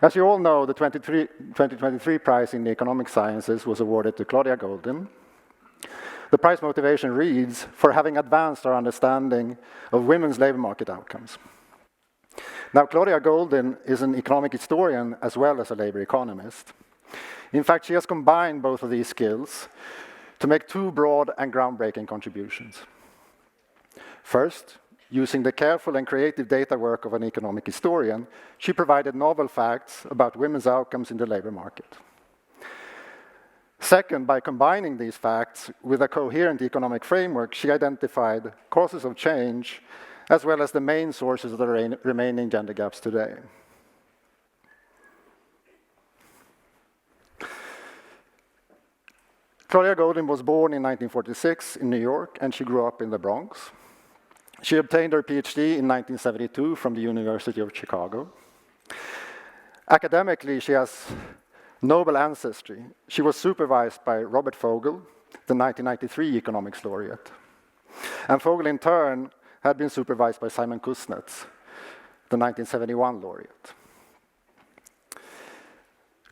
As you all know, the 2023 prize in the economic sciences was awarded to Claudia Goldin. The prize motivation reads, "For having advanced our understanding of women's labor market outcomes." Now, Claudia Goldin is an economic historian as well as a labor economist. In fact, she has combined both of these skills to make two broad and groundbreaking contributions. First, using the careful and creative data work of an economic historian, she provided novel facts about women's outcomes in the labor market. Second, by combining these facts with a coherent economic framework, she identified causes of change as well as the main sources of the remaining gender gaps today. Claudia Goldin was born in 1946 in New York, and she grew up in the Bronx. She obtained her PhD in 1972 from the University of Chicago. Academically, she has Nobel ancestry. She was supervised by Robert Fogel, the 1993 economics laureate. And Fogel, in turn, had been supervised by Simon Kuznets, the 1971 laureate.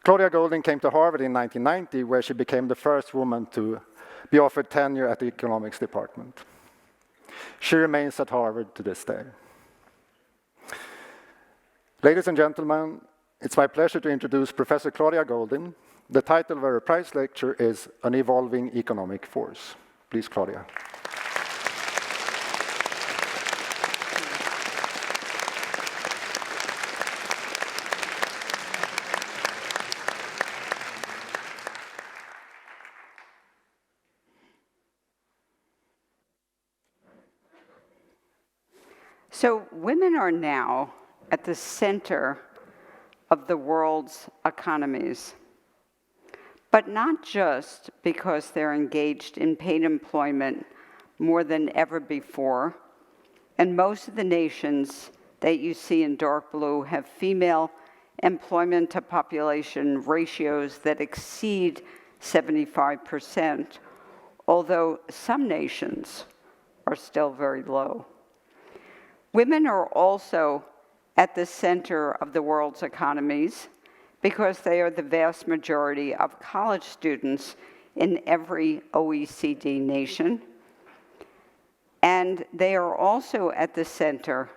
Claudia Goldin came to Harvard in 1990, where she became the first woman to be offered tenure at the economics department. She remains at Harvard to this day. Ladies and gentlemen, it's my pleasure to introduce Professor Claudia Goldin. The title of her prize lecture is An Evolving Economic Force. Please, Claudia. So women are now at the center of the world's economies, but not just because they're engaged in paid employment more than ever before, and most of the nations that you see in dark blue have female employment to population ratios that exceed 75%, although some nations are still very low. Women are also at the center of the world's economies because they are the vast majority of college students in every OECD nation. And they are also at the center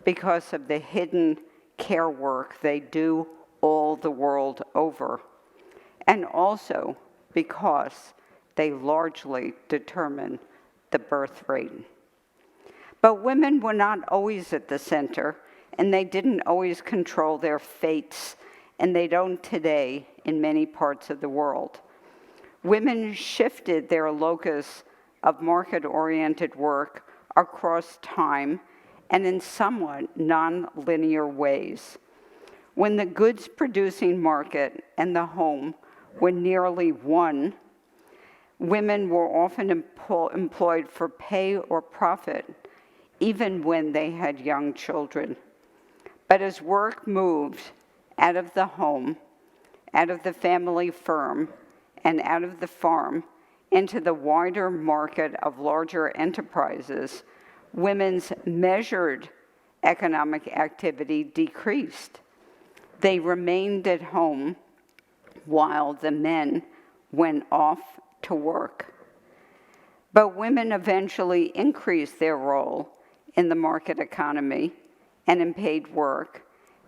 because of the hidden care work they do all the world over, and also because they largely determine the birth rate. But women were not always at the center, and they didn't always control their fates, and they don't today in many parts of the world. Women shifted their locus of market-oriented work across time and in somewhat non-linear ways. When the goods-producing market and the home were nearly one, women were often employed for pay or profit, even when they had young children. But as work moved out of the home, out of the family firm, and out of the farm into the wider market of larger enterprises, women's measured economic activity decreased. They remained at home while the men went off to work. But women eventually increased their role in the market economy and in paid work,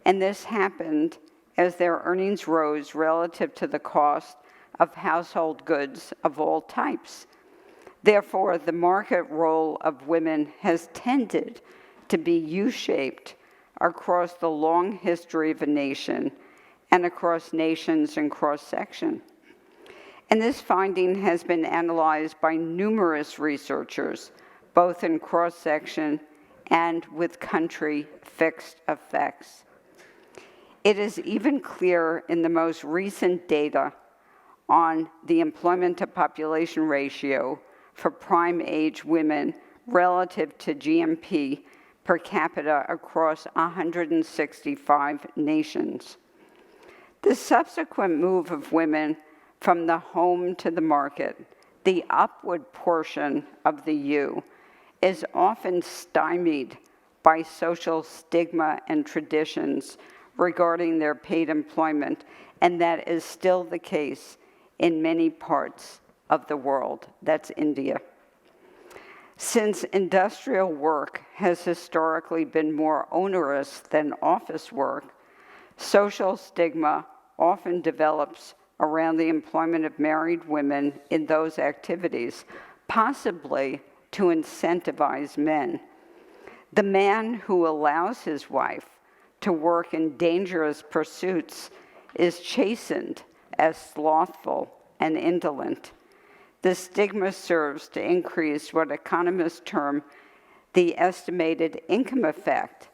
and this happened as their earnings rose relative to the cost of household goods of all types. Therefore, the market role of women has tended to be U-shaped across the long history of a nation and across nations and cross-section. And this finding has been analyzed by numerous researchers, both in cross-section and with country fixed effects. It is even clear in the most recent data on the employment to population ratio for prime age women relative to GNP per capita across 165 nations. The subsequent move of women from the home to the market, the upward portion of the U, is often stymied by social stigma and traditions regarding their paid employment, and that is still the case in many parts of the world. That's India. Since industrial work has historically been more onerous than office work, social stigma often develops around the employment of married women in those activities, possibly to incentivize men. The man who allows his wife to work in dangerous pursuits is chastened as slothful and indolent. The stigma serves to increase what economists term the estimated income effect,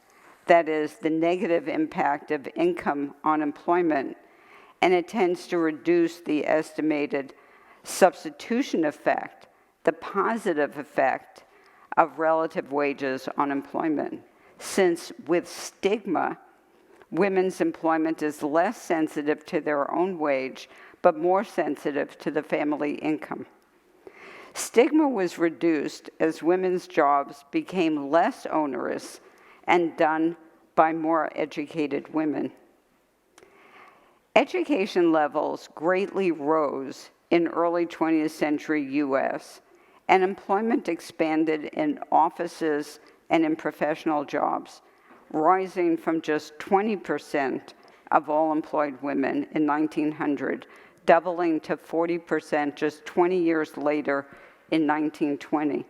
that is, the negative impact of income on employment, and it tends to reduce the estimated substitution effect, the positive effect of relative wages on employment. Since with stigma, women's employment is less sensitive to their own wage, but more sensitive to the family income. Stigma was reduced as women's jobs became less onerous and done by more educated women. Education levels greatly rose in early 20th century US, and employment expanded in offices and in professional jobs, rising from just 20% of all employed women in 1900, doubling to 40% just 20 years later in 1920.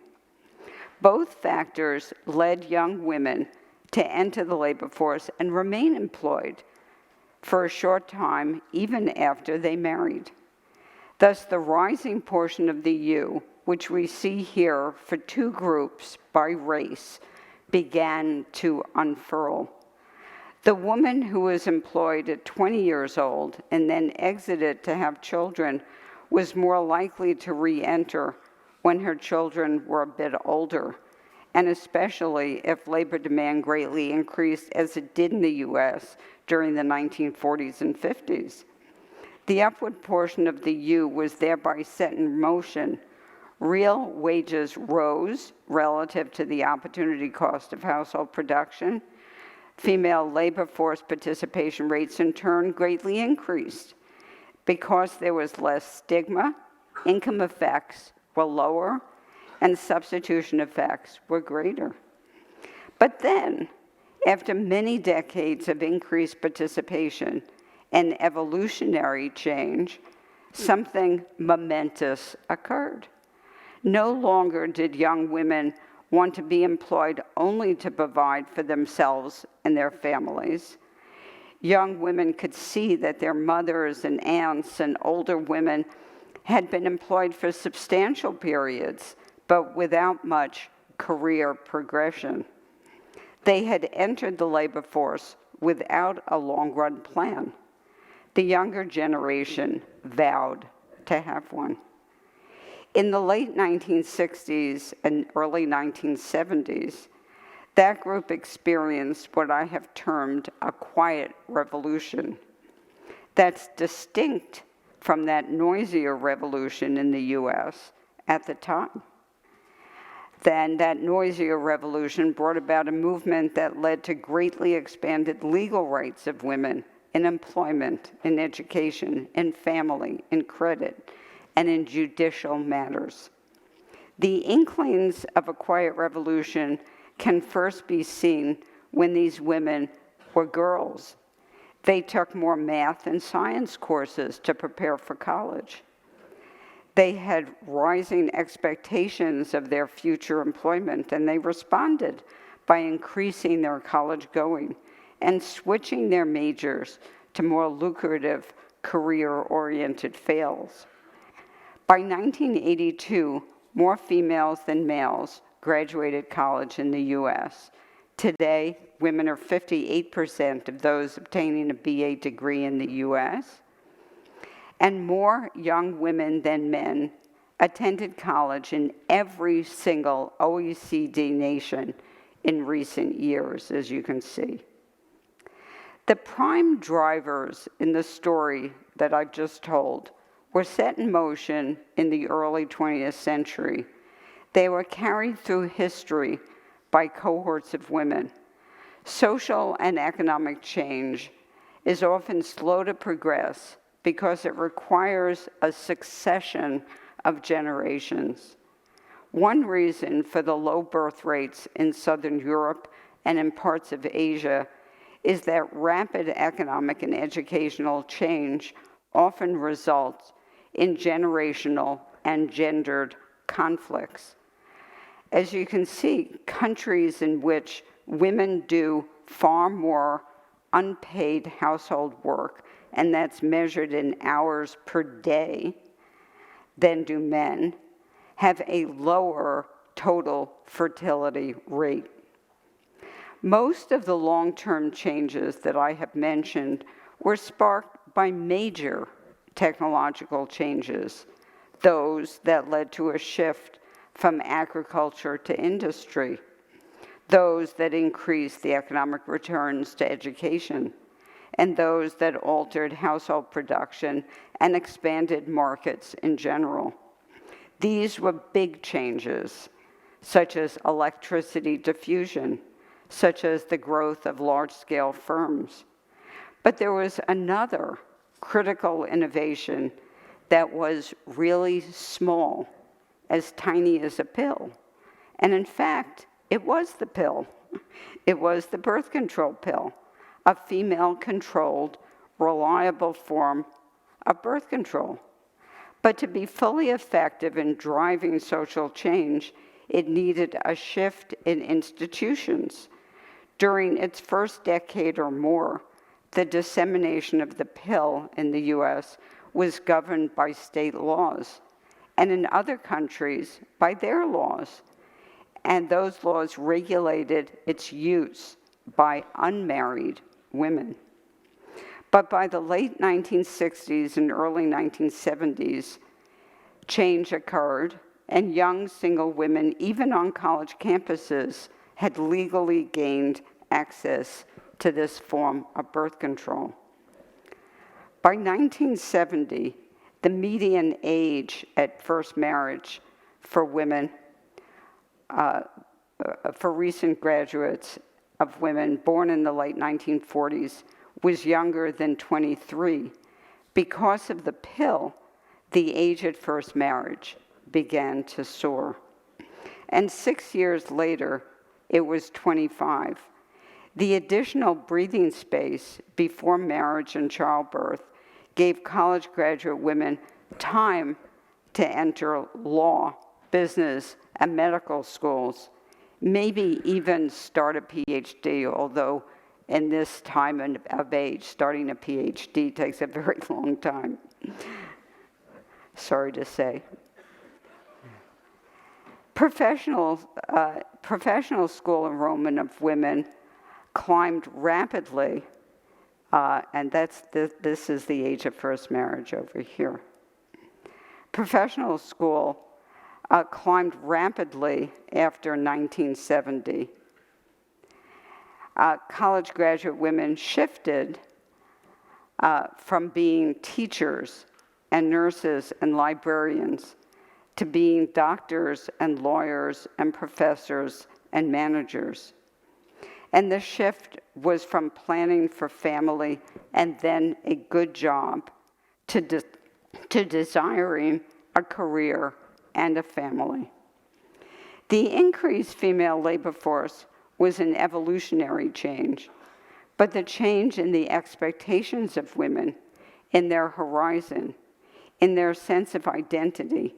Both factors led young women to enter the labor force and remain employed for a short time, even after they married. Thus, the rising portion of the U, which we see here for two groups by race, began to unfurl. The woman who was employed at 20 years old and then exited to have children was more likely to re-enter when her children were a bit older, and especially if labor demand greatly increased, as it did in the US during the 1940s and 50s. The upward portion of the U was thereby set in motion. Real wages rose relative to the opportunity cost of household production. Female labor force participation rates in turn greatly increased. Because there was less stigma, income effects were lower and substitution effects were greater. But then, after many decades of increased participation and evolutionary change, something momentous occurred. No longer did young women want to be employed only to provide for themselves and their families. Young women could see that their mothers and aunts and older women had been employed for substantial periods, but without much career progression. They had entered the labor force without a long-run plan. The younger generation vowed to have one. In the late 1960s and early 1970s, that group experienced what I have termed a quiet revolution that's distinct from that noisier revolution in the US at the time. Then that noisier revolution brought about a movement that led to greatly expanded legal rights of women in employment, in education, in family, in credit, and in judicial matters. The inklings of a quiet revolution can first be seen when these women were girls. They took more math and science courses to prepare for college. They had rising expectations of their future employment, and they responded by increasing their college going and switching their majors to more lucrative career-oriented fields. By 1982, more females than males graduated college in the US. Today, women are 58% of those obtaining a BA degree in the US. And more young women than men attended college in every single OECD nation in recent years, as you can see. The prime drivers in the story that I've just told were set in motion in the early 20th century. They were carried through history by cohorts of women. Social and economic change is often slow to progress because it requires a succession of generations. One reason for the low birth rates in Southern Europe and in parts of Asia is that rapid economic and educational change often results in generational and gendered conflicts. As you can see, countries in which women do far more unpaid household work, and that's measured in hours per day, than do men, have a lower total fertility rate. Most of the long-term changes that I have mentioned were sparked by major technological changes, those that led to a shift from agriculture to industry, those that increased the economic returns to education, and those that altered household production and expanded markets in general. These were big changes, such as electricity diffusion, such as the growth of large-scale firms. But there was another critical innovation that was really small, as tiny as a pill. And in fact, it was the pill. It was the birth control pill, a female-controlled, reliable form of birth control. But to be fully effective in driving social change, it needed a shift in institutions. During its first decade or more, the dissemination of the pill in the US was governed by state laws, and in other countries by their laws. And those laws regulated its use by unmarried women. But by the late 1960s and early 1970s, change occurred, and young single women, even on college campuses, had legally gained access to this form of birth control. By 1970, the median age at first marriage for women, for recent graduates of women born in the late 1940s, was younger than 23. Because of the pill, the age at first marriage began to soar. And 6 years later, it was 25. The additional breathing space before marriage and childbirth gave college graduate women time to enter law, business, and medical schools, maybe even start a PhD, although in this time of age, starting a PhD takes a very long time. Sorry to say. Professional school enrollment of women climbed rapidly, and this is the age of first marriage over here. Professional school climbed rapidly after 1970. College graduate women shifted from being teachers and nurses and librarians to being doctors and lawyers and professors and managers. And the shift was from planning for family and then a good job to desiring a career and a family. The increased female labor force was an evolutionary change, but the change in the expectations of women, in their horizon, in their sense of identity,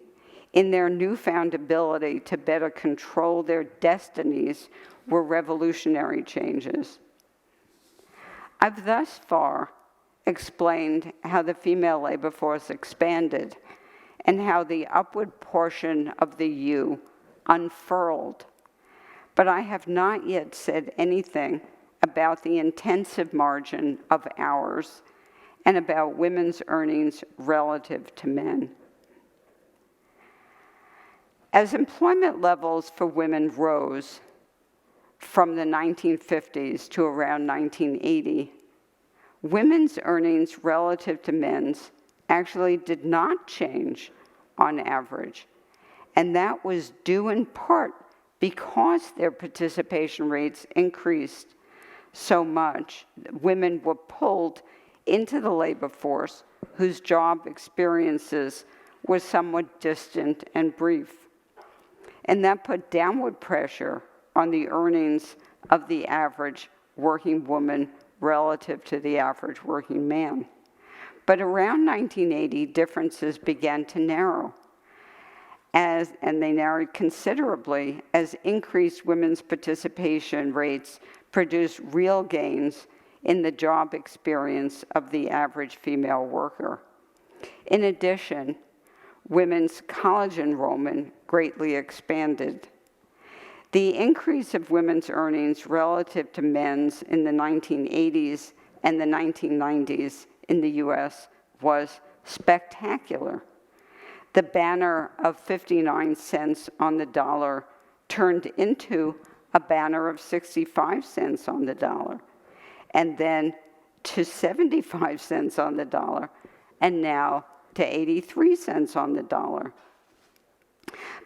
in their newfound ability to better control their destinies were revolutionary changes. I've thus far explained how the female labor force expanded and how the upward portion of the U unfurled. But I have not yet said anything about the intensive margin of hours and about women's earnings relative to men. As employment levels for women rose from the 1950s to around 1980, women's earnings relative to men's actually did not change on average. And that was due in part because their participation rates increased so much. Women were pulled into the labor force whose job experiences were somewhat distant and brief. And that put downward pressure on the earnings of the average working woman relative to the average working man. But around 1980, differences began to narrow, and they narrowed considerably as increased women's participation rates produced real gains in the job experience of the average female worker. In addition, women's college enrollment greatly expanded. The increase of women's earnings relative to men's in the 1980s and the 1990s in the US was spectacular. The banner of 59 cents on the dollar turned into a banner of 65 cents on the dollar, and then to 75 cents on the dollar, and now to 83 cents on the dollar.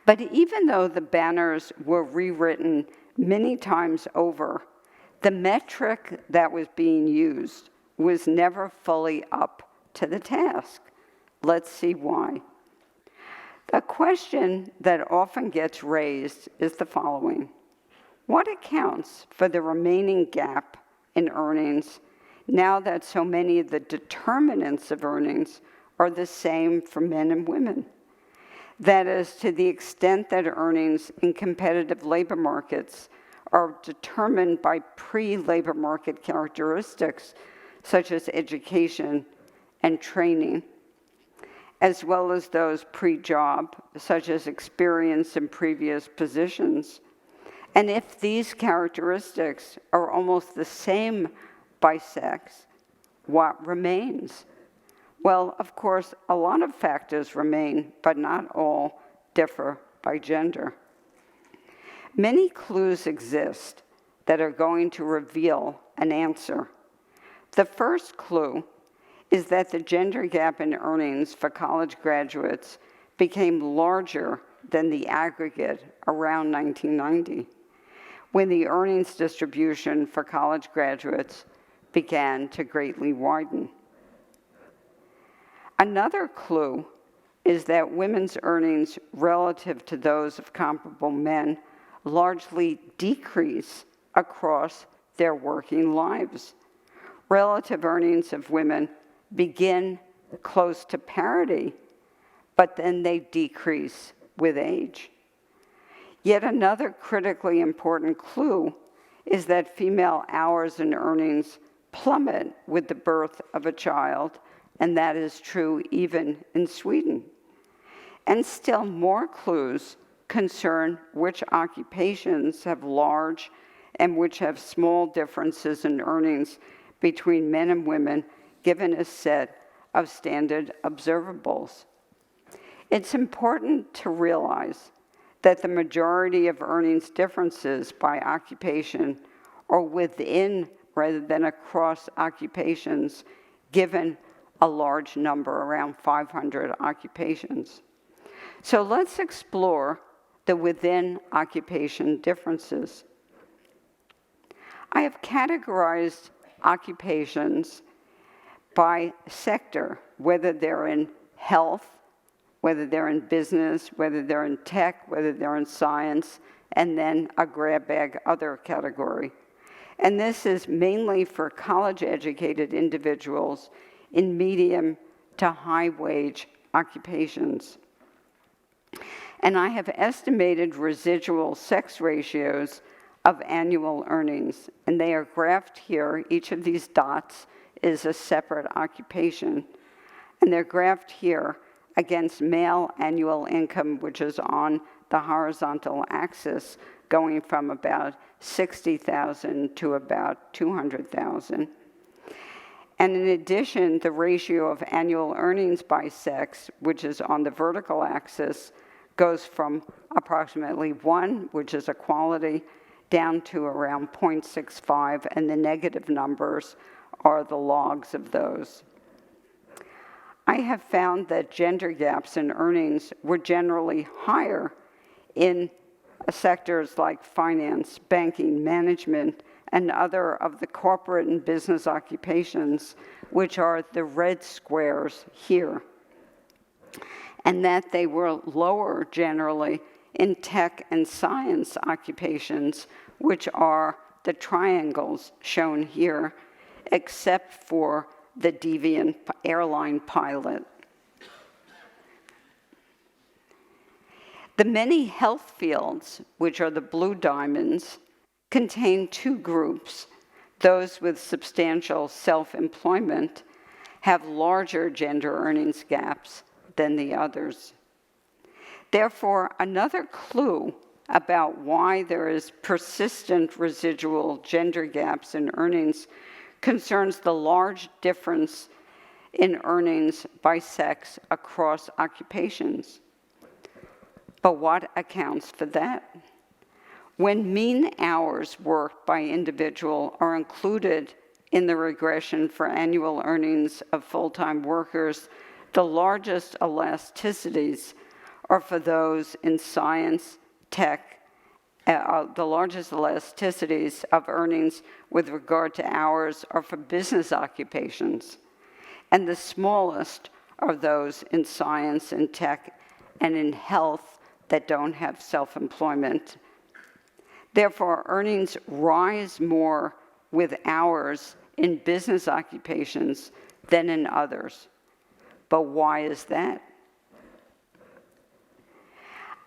But even though the banners were rewritten many times over, the metric that was being used was never fully up to the task. Let's see why. The question that often gets raised is the following: what accounts for the remaining gap in earnings now that so many of the determinants of earnings are the same for men and women? That is, to the extent that earnings in competitive labor markets are determined by pre-labor market characteristics such as education and training, as well as those pre-job, such as experience in previous positions. And if these characteristics are almost the same by sex, what remains? Well, of course, a lot of factors remain, but not all differ by gender. Many clues exist that are going to reveal an answer. The first clue is that the gender gap in earnings for college graduates became larger than the aggregate around 1990, when the earnings distribution for college graduates began to greatly widen. Another clue is that women's earnings relative to those of comparable men largely decrease across their working lives. Relative earnings of women begin close to parity, but then they decrease with age. Yet another critically important clue is that female hours and earnings plummet with the birth of a child, and that is true even in Sweden. And still more clues concern which occupations have large and which have small differences in earnings between men and women, given a set of standard observables. It's important to realize that the majority of earnings differences by occupation are within rather than across occupations, given a large number, around 500 occupations. So let's explore the within occupation differences. I have categorized occupations by sector, whether they're in health, whether they're in business, whether they're in tech, whether they're in science, and then a grab bag other category. And this is mainly for college-educated individuals in medium to high wage occupations. And I have estimated residual sex ratios of annual earnings, and they are graphed here. Each of these dots is a separate occupation, and they're graphed here against male annual income, which is on the horizontal axis, going from about 60,000 to about 200,000. And in addition, the ratio of annual earnings by sex, which is on the vertical axis, goes from approximately 1, which is equality, down to around 0.65, and the negative numbers are the logs of those. I have found that gender gaps in earnings were generally higher in sectors like finance, banking, management, and other of the corporate and business occupations, which are the red squares here, and that they were lower generally in tech and science occupations, which are the triangles shown here, except for the deviant airline pilot. The many health fields, which are the blue diamonds, contain two groups. Those with substantial self-employment have larger gender earnings gaps than the others. Therefore, another clue about why there is persistent residual gender gaps in earnings concerns the large difference in earnings by sex across occupations. But what accounts for that? When mean hours worked by individual are included in the regression for annual earnings of full-time workers, the largest elasticities are for those in science, tech, the largest elasticities of earnings with regard to hours are for business occupations, and the smallest are those in science and tech and in health that don't have self-employment. Therefore, earnings rise more with hours in business occupations than in others. But why is that?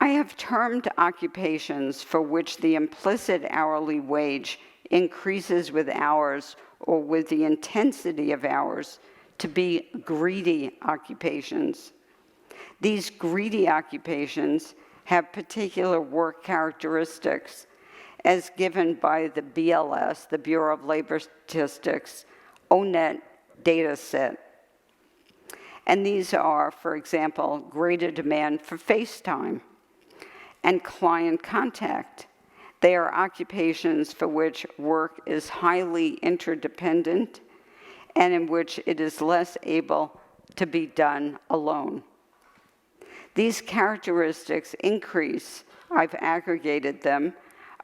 I have termed occupations for which the implicit hourly wage increases with hours or with the intensity of hours to be greedy occupations. These greedy occupations have particular work characteristics as given by the BLS, the Bureau of Labor Statistics, ONET data set. And these are, for example, greater demand for FaceTime and client contact. They are occupations for which work is highly interdependent and in which it is less able to be done alone. These characteristics increase, I've aggregated them,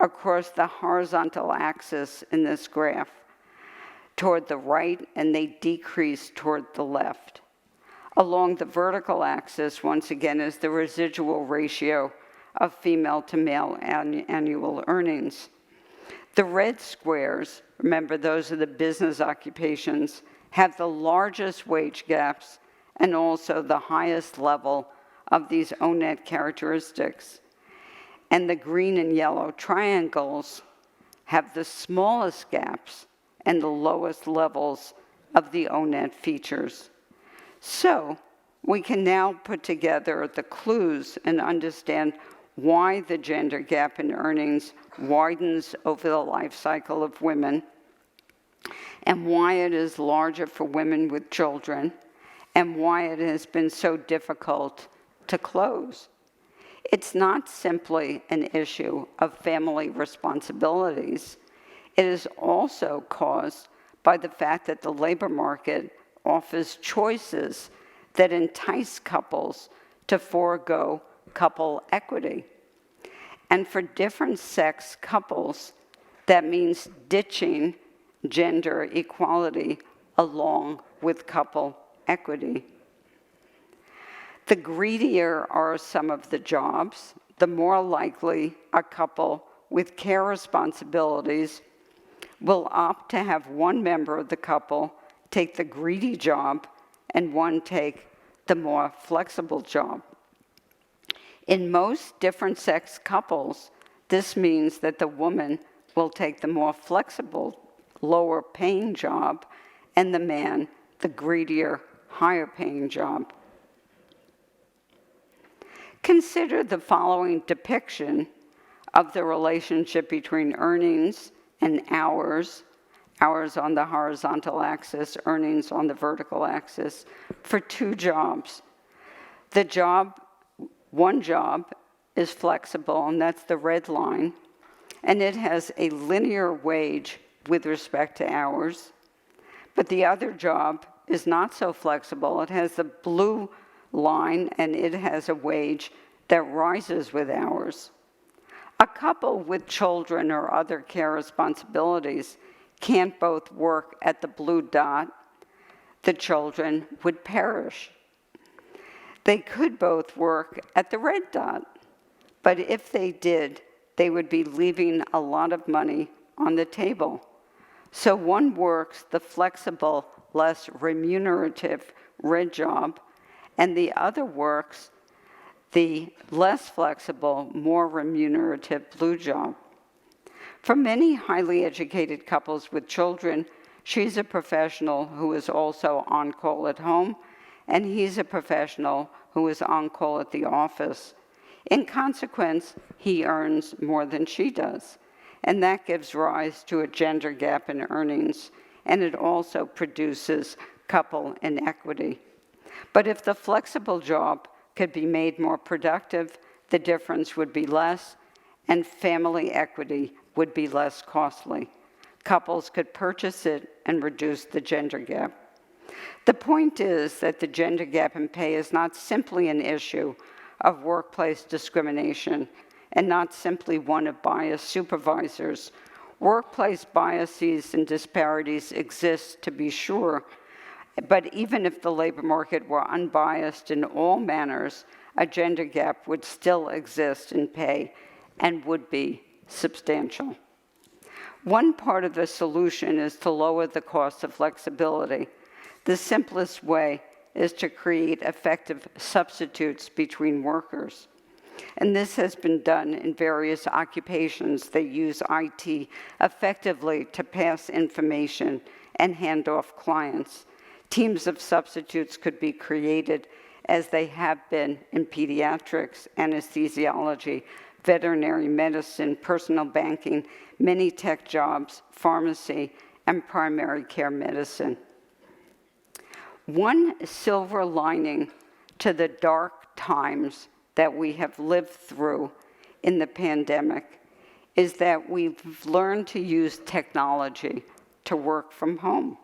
across the horizontal axis in this graph toward the right, and they decrease toward the left. Along the vertical axis, once again, is the residual ratio of female to male annual earnings. The red squares, remember those are the business occupations, have the largest wage gaps and also the highest level of these ONET characteristics. And the green and yellow triangles have the smallest gaps and the lowest levels of the ONET features. So we can now put together the clues and understand why the gender gap in earnings widens over the life cycle of women, and why it is larger for women with children, and why it has been so difficult to close. It's not simply an issue of family responsibilities. It is also caused by the fact that the labor market offers choices that entice couples to forego couple equity. And for different sex couples, that means ditching gender equality along with couple equity. The greedier are some of the jobs, the more likely a couple with care responsibilities will opt to have one member of the couple take the greedy job and one take the more flexible job. In most different sex couples, this means that the woman will take the more flexible, lower paying job, and the man the greedier, higher paying job. Consider the following depiction of the relationship between earnings and hours on the horizontal axis, earnings on the vertical axis, for two jobs. One job is flexible, and that's the red line, and it has a linear wage with respect to hours. But the other job is not so flexible. It has the blue line, and it has a wage that rises with hours. A couple with children or other care responsibilities can't both work at the blue dot. The children would perish. They could both work at the red dot, but if they did, they would be leaving a lot of money on the table. So one works the flexible, less remunerative red job, and the other works the less flexible, more remunerative blue job. For many highly educated couples with children, she's a professional who is also on call at home, and he's a professional who is on call at the office. In consequence, he earns more than she does, and that gives rise to a gender gap in earnings, and it also produces couple inequity. But if the flexible job could be made more productive, the difference would be less, and family equity would be less costly. Couples could purchase it and reduce the gender gap. The point is that the gender gap in pay is not simply an issue of workplace discrimination and not simply one of biased supervisors. Workplace biases and disparities exist, to be sure, but even if the labor market were unbiased in all manners, a gender gap would still exist in pay and would be substantial. One part of the solution is to lower the cost of flexibility. The simplest way is to create effective substitutes between workers. And this has been done in various occupations that use IT effectively to pass information and hand off clients. Teams of substitutes could be created as they have been in pediatrics, anesthesiology, veterinary medicine, personal banking, many tech jobs, pharmacy, and primary care medicine. One silver lining to the dark times that we have lived through in the pandemic is that we've learned to use technology to work from home.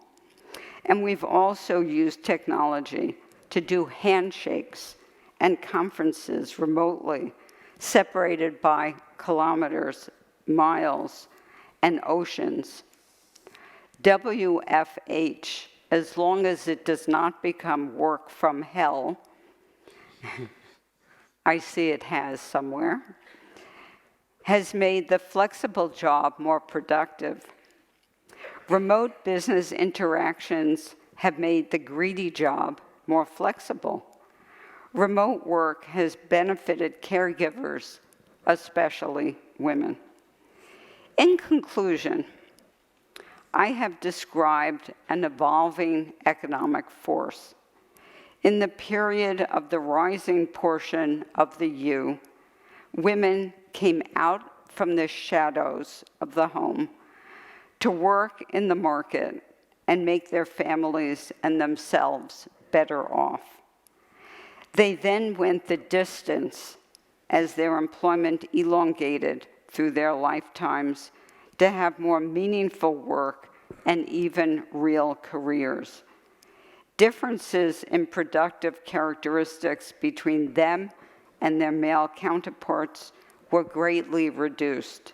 And we've also used technology to do handshakes and conferences remotely, separated by kilometers, miles, and oceans. WFH, as long as it does not become work from hell, I see it has somewhere, has made the flexible job more productive. Remote business interactions have made the greedy job more flexible. Remote work has benefited caregivers, especially women. In conclusion, I have described an evolving economic force. In the period of the rising portion of the U, women came out from the shadows of the home to work in the market and make their families and themselves better off. They then went the distance as their employment elongated through their lifetimes to have more meaningful work and even real careers. Differences in productive characteristics between them and their male counterparts were greatly reduced.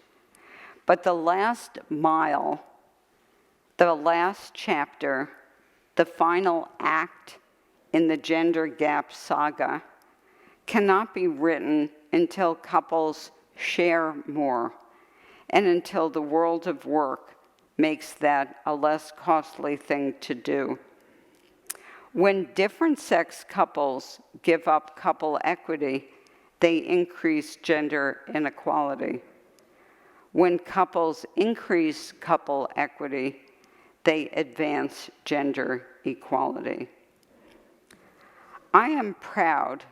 But the last mile, the last chapter, the final act in the gender gap saga cannot be written until couples share more and until the world of work makes that a less costly thing to do. When different sex couples give up couple equity, they increase gender inequality. When couples increase couple equity, they advance gender equality. I am proud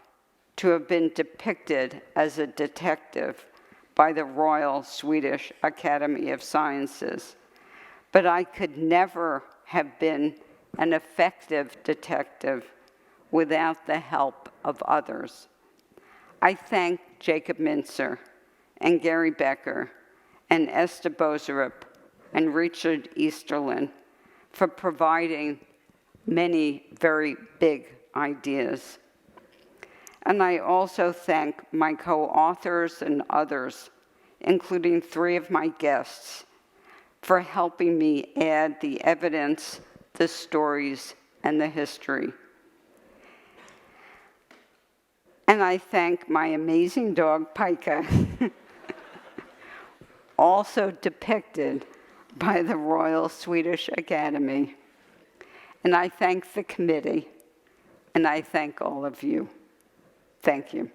to have been depicted as a detective by the Royal Swedish Academy of Sciences, but I could never have been an effective detective without the help of others. I thank Jacob Mintzer and Gary Becker and Esther Bozerup and Richard Easterlin for providing many very big ideas. And I also thank my co-authors and others, including 3 of my guests, for helping me add the evidence, the stories, and the history. And I thank my amazing dog, Pika, also depicted by the Royal Swedish Academy. And I thank the committee, and I thank all of you. Thank you.